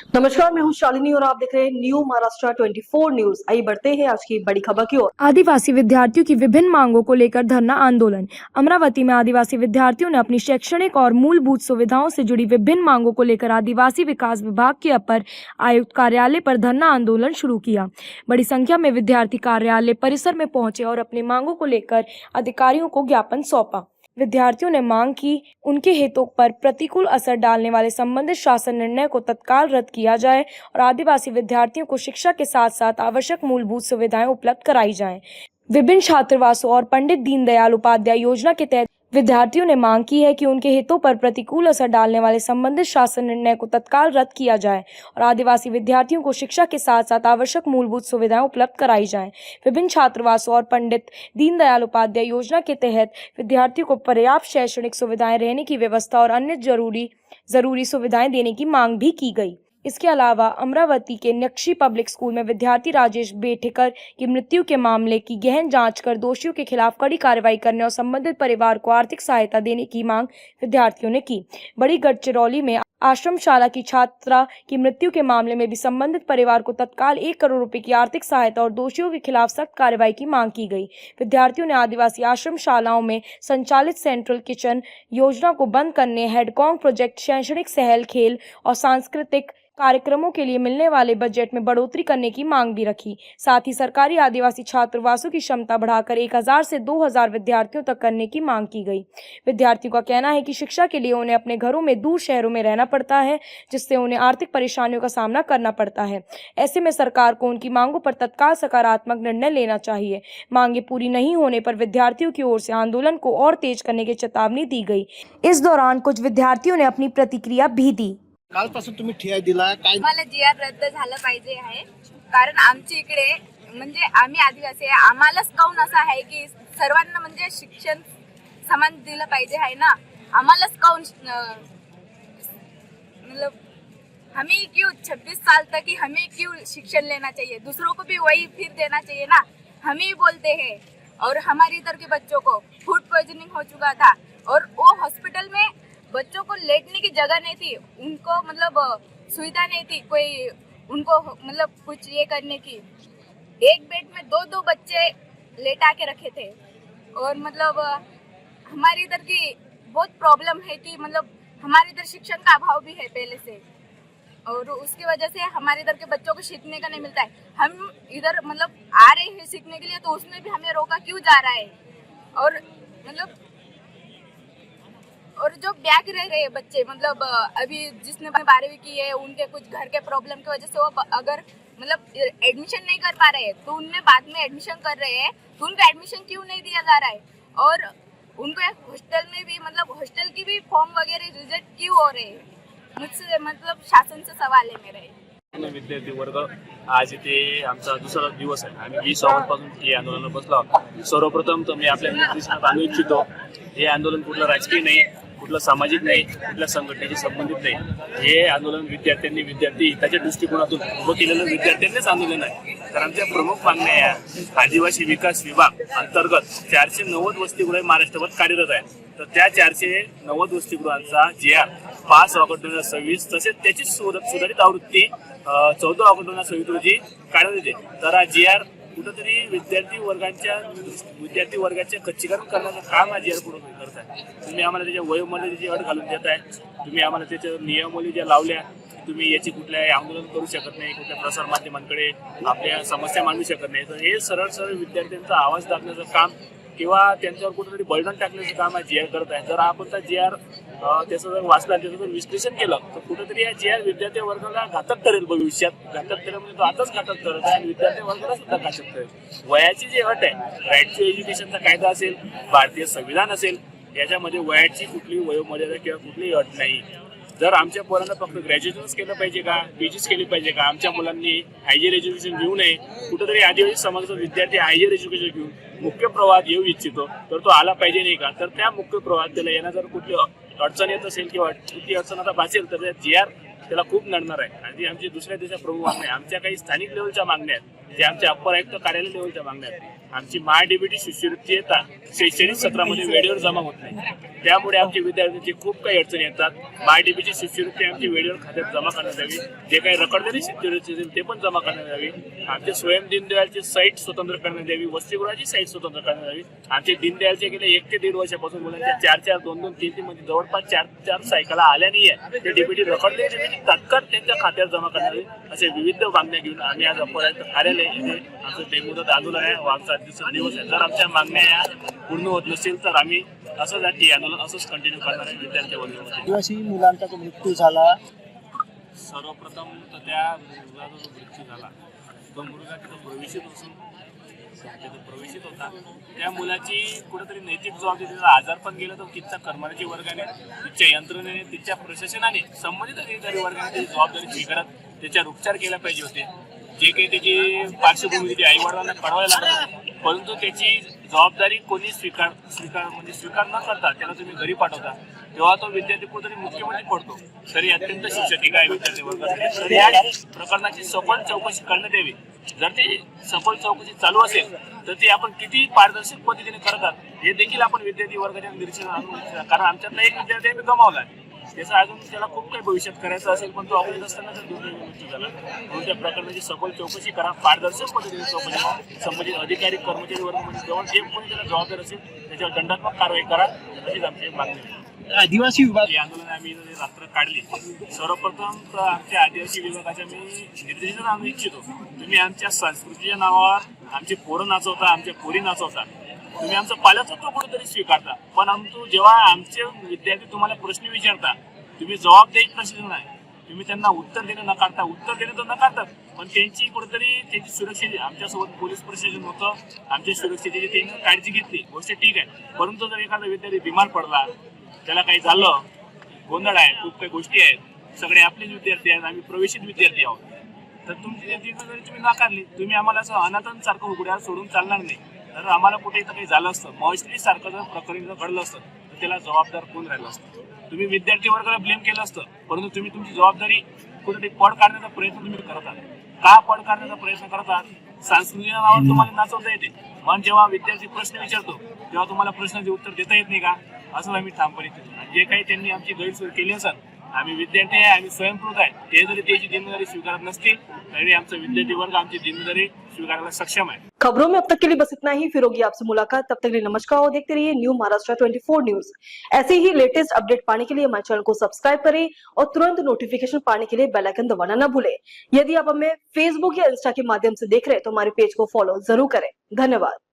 नमस्कार, मैं हूं शालिनी और आप देख रहे हैं न्यू महाराष्ट्र 24 न्यूज। आइए बढ़ते हैं आज की बड़ी खबर की ओर। आदिवासी विद्यार्थियों की विभिन्न मांगों को लेकर धरना आंदोलन। अमरावती में आदिवासी विद्यार्थियों ने अपनी शैक्षणिक और मूलभूत सुविधाओं से जुड़ी विभिन्न मांगों को लेकर आदिवासी विकास विभाग के अपर आयुक्त कार्यालय पर धरना आंदोलन शुरू किया। बड़ी संख्या में विद्यार्थी कार्यालय परिसर में पहुंचे और अपनी मांगों को लेकर अधिकारियों को ज्ञापन सौंपा। विद्यार्थियों ने मांग की उनके हितों पर प्रतिकूल असर डालने वाले संबंधित शासन निर्णय को तत्काल रद्द किया जाए और आदिवासी विद्यार्थियों को शिक्षा के साथ साथ आवश्यक मूलभूत सुविधाएं उपलब्ध कराई जाएं। विभिन्न छात्रावासों और पंडित दीनदयाल उपाध्याय योजना के तहत विद्यार्थियों ने मांग की है कि उनके हितों पर प्रतिकूल असर डालने वाले संबंधित शासन निर्णय को तत्काल रद्द किया जाए और आदिवासी विद्यार्थियों को शिक्षा के साथ साथ आवश्यक मूलभूत सुविधाएं उपलब्ध कराई जाएं। विभिन्न छात्रावासों और पंडित दीनदयाल उपाध्याय योजना के तहत विद्यार्थियों को पर्याप्त शैक्षणिक सुविधाएं, रहने की व्यवस्था और अन्य जरूरी सुविधाएं देने की मांग भी की गई। इसके अलावा अमरावती के नक्शी पब्लिक स्कूल में विद्यार्थी राजेश बेठेकर की मृत्यु के मामले की गहन जांच कर दोषियों के खिलाफ कड़ी कार्रवाई करने और संबंधित परिवार को आर्थिक सहायता देने की मांग विद्यार्थियों ने की। बड़ी गढ़चिरौली में आश्रमशाला की छात्रा की मृत्यु के मामले में भी संबंधित परिवार को तत्काल 1 करोड़ रुपए की आर्थिक सहायता और दोषियों के खिलाफ सख्त कार्रवाई की मांग की गई। विद्यार्थियों ने आदिवासी आश्रमशालाओं में संचालित सेंट्रल किचन योजना को बंद करने, हेडकॉन्ग प्रोजेक्ट, शैक्षणिक सहल, खेल और सांस्कृतिक कार्यक्रमों के लिए मिलने वाले बजट में बढ़ोतरी करने की मांग भी रखी। साथ ही सरकारी आदिवासी छात्रावासों की क्षमता बढ़ाकर 1000 से 2000 विद्यार्थियों तक करने की मांग की गई। विद्यार्थियों का कहना है कि शिक्षा के लिए उन्हें अपने घरों में दूर शहरों में रहना पड़ता है, जिससे उन्हें आर्थिक परेशानियों का सामना करना पड़ता है। ऐसे में सरकार को उनकी मांगों पर तत्काल सकारात्मक निर्णय लेना चाहिए। मांगे पूरी नहीं होने पर विद्यार्थियों की ओर से आंदोलन को और तेज करने की चेतावनी दी गई। इस दौरान कुछ विद्यार्थियों ने अपनी प्रतिक्रिया भी दी। कालपासून तुम्ही ठिया दिला काय? मला जीआर रद्द झालं पाहिजे आहे, कारण आमच्या इकडे म्हणजे आम्ही आदिवासी आहे, आम्हालाच काऊन असं आहे की सर्वांना म्हणजे शिक्षण समान दिलं पाहिजे आहे ना, आम्हालाच काऊन मतलब हमें क्यों 26 साल तक ही हमें क्यों शिक्षण लेना चाहिए, दूसरों को भी वही फिर देना चाहिए ना। हम ही बोलते हैं और हमारे इधर के बच्चों को फूड पॉइजनिंग हो चुका था और वो हॉस्पिटल में बच्चों को लेटने की जगह नहीं थी, उनको मतलब सुविधा नहीं थी, कोई उनको मतलब कुछ ये करने की। एक बेड में दो बच्चे लेटा के रखे थे और मतलब हमारे इधर की बहुत प्रॉब्लम है कि मतलब हमारे इधर शिक्षण का अभाव भी है पहले से और उसकी वजह से हमारे इधर के बच्चों को सीखने का नहीं मिलता है। हम इधर मतलब आ रहे हैं सीखने के लिए, तो उसमें भी हमें रोका क्यों जा रहा है। और मतलब और जो बैक रह रहे हैं बच्चे, मतलब अभी जिसने 12वीं की है, उनके कुछ घर के प्रॉब्लम की वजह से वो अगर मतलब एडमिशन नहीं कर पा रहे हैं, तो उनने बाद में एडमिशन कर रहे हैं, तो उनको एडमिशन क्यों नहीं दिया जा रहा है। और उनको हॉस्टल में भी मतलब हॉस्टल की भी फॉर्म वगैरह रिजेक्ट क्यों हो रहे हैं, मुझसे मतलब शासन से सवाल है मेरे। विद्यार्थी वर्ग आज इथे आमचा दुसरा दिवस आहे। आम्ही 20 ऑगस्ट पासून हे आंदोलन बसलो आहोत। सर्वप्रथम तर मी आपल्या निर्देशनात आणू इच्छितो, हे आंदोलन कुठलं राजकीय नाही, कुठलं सामाजिक नाही, कुठल्या संघटनेशी संबंधित नाही। हे आंदोलन विद्यार्थी हिताच्या दृष्टिकोनातून उभं केलेलं विद्यार्थ्यांनीच आंदोलन आहे। तर आमच्या प्रमुख मागण्या या आदिवासी विकास विभाग अंतर्गत 490 वसतिगृह महाराष्ट्रभर कार्यरत आहेत। तर त्या 490 वसतिगृहांचा GR 5 ऑगस्ट 2026 तसेच त्याची सुधारित आवृत्ती 14 ऑगस्ट 2026 रोजी काढण्यात येते। तर हा GR कुठंतरी विद्यार्थी वर्गाचे खच्चीकरण करण्याचं काम हा GR पुढे करत आहे। तुम्ही आम्हाला त्याच्या वयोमर्यादेची अट घालून देत आहे, तुम्ही आम्हाला त्याच्या नियमावली ज्या लावल्या, तुम्ही याची कुठल्याही आंदोलन करू शकत नाही, कुठल्या प्रसार माध्यमांकडे आपल्या समस्या मांडू शकत नाही। तर हे सरळ विद्यार्थ्यांचा आवाज दाबण्याचं काम किंवा त्यांच्यावर कुठेतरी बळजण टाकण्याचं काम हा GR करत आहे। जर आपण त्या GR त्याचं जर वाचला, त्याचं जर विश्लेषण केलं, तर कुठेतरी हा GR विद्यार्थी वर्गाला घातक ठरेल, भविष्यात घातक ठरेल, म्हणजे तो आताच घातक ठरत आहे आणि विद्यार्थी वर्गाला सुद्धा घातक ठरेल। वयाची जी अट आहे, राईट टू एज्युकेशनचा कायदा असेल, भारतीय संविधान असेल, याच्यामध्ये वयाची कुठली वयोमर्यादा किंवा कुठलीही अट नाही। जर आमच्या पोरांना फक्त ग्रॅज्युएशनच केलं पाहिजे का, PGच केली पाहिजे का, आमच्या मुलांनी हायर एज्युकेशन घेऊ नये, कुठेतरी आदिवासी समाजाचा विद्यार्थी हायर एज्युकेशन घेऊन मुख्य प्रवाहात येऊ इच्छितो, तर तो आला पाहिजे नाही का। तर त्या मुख्य प्रवाहात त्याला येणं जर कुठली अडचण येत असेल किंवा कुठली अडचण आता भासेल, तर त्या GR त्याला खूप नडणार आहे. आणि ती आमची दुसऱ्या देशाच्या प्रमुख मागण्या, आमच्या काही स्थानिक लेवलच्या मागण्या आहेत, जे आमच्या अप्पर आयुक्त कार्यालय लेवलच्या मागण्या आहेत. आमची महाडीबीटी शिष्यवृत्ती येतात शैक्षणिक सत्रामध्ये वेळेवर जमा होत नाही, त्यामुळे आमच्या विद्यार्थ्यांची खूप काही अडचणी येतात. महाडीबीची शिष्यवृत्ती आमची वेळेवर खात्यात जमा करण्यात यावी, जे काही रखडलेली शिष्यवृत्ती असेल ते पण जमा करण्यात यावी. आमचे स्वयं दीनदयालची साईट स्वतंत्र करण्यात यावी, वसतिगृहाची साईट स्वतंत्र करण्यात यावी. आमचे दीनदयालचे गेले 1 ते 1.5 वर्षापासून मुलांच्या 4-4, 2-2, 3-3 मध्ये जवळपास 4-4 सायकला आल्या नाहीये. ते डीबीटी रखडलेली डीबीटी तात्काळ त्यांच्या खात्यात जमा करण्यात यावी. असे विविध मागण्या घेऊन आम्ही आज अप्पर आयुक्त कार्यालय येथे आमचं बेमुदत आंदोलन आहे व आमचा दिवस आहे. जर आमच्या मागण्या या पूर्ण होत नसेल तर आम्ही असंच ठिय्या आंदोलन असंच कंटिन्यू करणार आहे विद्यार्थी वर्गामध्ये. आदिवासी मुलांचा जो मृत्यू झाला, सर्वप्रथम तर त्या मुलाचा जो मृत्यू झाला तो मुलगा तिथं प्रवेशित होता. त्या मुलाची कुठेतरी नैतिक जबाबदारी, त्याचा आजार पण गेला तर तिथच्या कर्मचारी वर्गाने, तिच्या यंत्रणेने, तिच्या प्रशासनाने, संबंधित अधिकारी वर्गाने त्याची जबाबदारी स्वीकारत त्याच्यावर उपचार केला पाहिजे होते. जे काही त्याची पार्श्वभूमी तिथे आई वडिलांना कळवायला लागली, परंतु त्याची जबाबदारी कोणी स्वीकार न करता त्याला तुम्ही घरी पाठवता, तेव्हा तो विद्यार्थी कुठेतरी मुख्यमंत्री पडतो. तरी अत्यंत शिक्षक आहे विद्यार्थी वर्गासाठी. तर या प्रकरणाची सखोल चौकशी करण्यात यावी. जर ती सखोल चौकशी चालू असेल तर ती आपण किती पारदर्शक पद्धतीने करतात हे देखील आपण विद्यार्थी वर्गाच्या निरीक्षण आणून, कारण आमच्यातला एक विद्यार्थी आम्ही गमावला, त्याचं अजून त्याला खूप काही भविष्यात करायचं असेल पण तो ऑपरेट असताना जर दुर्दैवी मृत्यू झाला, म्हणून त्या प्रकरणाची सखोल चौकशी करा, पारदर्शक पद्धतीने चौकशी करा. संबंधित अधिकारी कर्मचारी वर्गामध्ये जवळ जे कोणी त्याला जबाबदार असेल त्याच्यावर दंडात्मक कारवाई करा, अशीच आमची मागणी आहे. आदिवासी विभाग ही आंदोलन आम्ही रात्र काढली. सर्वप्रथम तर आमच्या आदिवासी विभागाच्या मी निर्देशन आणू इच्छितो, तुम्ही आमच्या संस्कृतीच्या नावावर आमचे पोरं नाचवता, आमच्या पोरी नाचवता, तुम्ही आमचं पालकत्व कुठेतरी स्वीकारता, पण आमचं जेव्हा आमचे विद्यार्थी तुम्हाला प्रश्न विचारता तुम्ही जबाबदारी प्रश्न नाही, तुम्ही त्यांना उत्तर देणं नकारता. उत्तर देणं तर नकारतात, पण त्यांची कुठेतरी त्यांची सुरक्षेची, आमच्यासोबत पोलीस प्रशासन होतं, आमच्या सुरक्षेची त्यांनी काळजी घेतली, गोष्ट ठीक आहे. परंतु जर एखादा विद्यार्थी बिमार पडला, त्याला काही झालं, गोंधळ आहे, खूप काही गोष्टी आहेत, सगळे आपलेच विद्यार्थी आहेत, आम्ही प्रवेशित विद्यार्थी आहोत, तर तुमची जिम्मेदारी तुम्ही नाकारली. तुम्ही आम्हाला असं अनाथांसारखं उघड्यावर सोडून चालणार नाही. तर आम्हाला कुठे इथं काही झालं असतं, महेश्वरी सारखं जर प्रकरण जर घडलं असतं तर त्याला जबाबदार कोण राहिलं असतं? तुम्ही विद्यार्थी वर्गाला ब्लेम केलं असतं, परंतु तुम्ही तुमची जबाबदारी कुठेतरी पड काढण्याचा प्रयत्न तुम्ही करत आहात. का पड काढण्याचा प्रयत्न करत आहात? संस्कृतीच्या नावावर तुम्हाला नाचवता येते, पण जेव्हा विद्यार्थी प्रश्न विचारतो तेव्हा तुम्हाला प्रश्नाचे उत्तर देता येत नाही का? असं आम्ही ठामपणे देतो. जे काही त्यांनी आमची गैरसोय केली असेल, आम्ही विद्यार्थी आहे, आम्ही स्वयंस्फूर्त आहे, ते जरी त्याची जिम्मेदारी स्वीकारत नसतील तरी आमचा विद्यार्थी वर्ग आमची जिम्मेदारी स्वीकारायला सक्षम आहे. खबरों में अब तक के लिए बस इतना ही। फिर होगी आपसे मुलाकात, तब तक के लिए नमस्कार और देखते रहिए न्यू महाराष्ट्र 24 न्यूज। ऐसे ही लेटेस्ट अपडेट पाने के लिए हमारे चैनल को सब्सक्राइब करें और तुरंत नोटिफिकेशन पाने के लिए बेल आइकन दबाना न भूलें। यदि आप हमें फेसबुक या इंस्टा के माध्यम से देख रहे हैं तो हमारे पेज को फॉलो जरूर करें। धन्यवाद।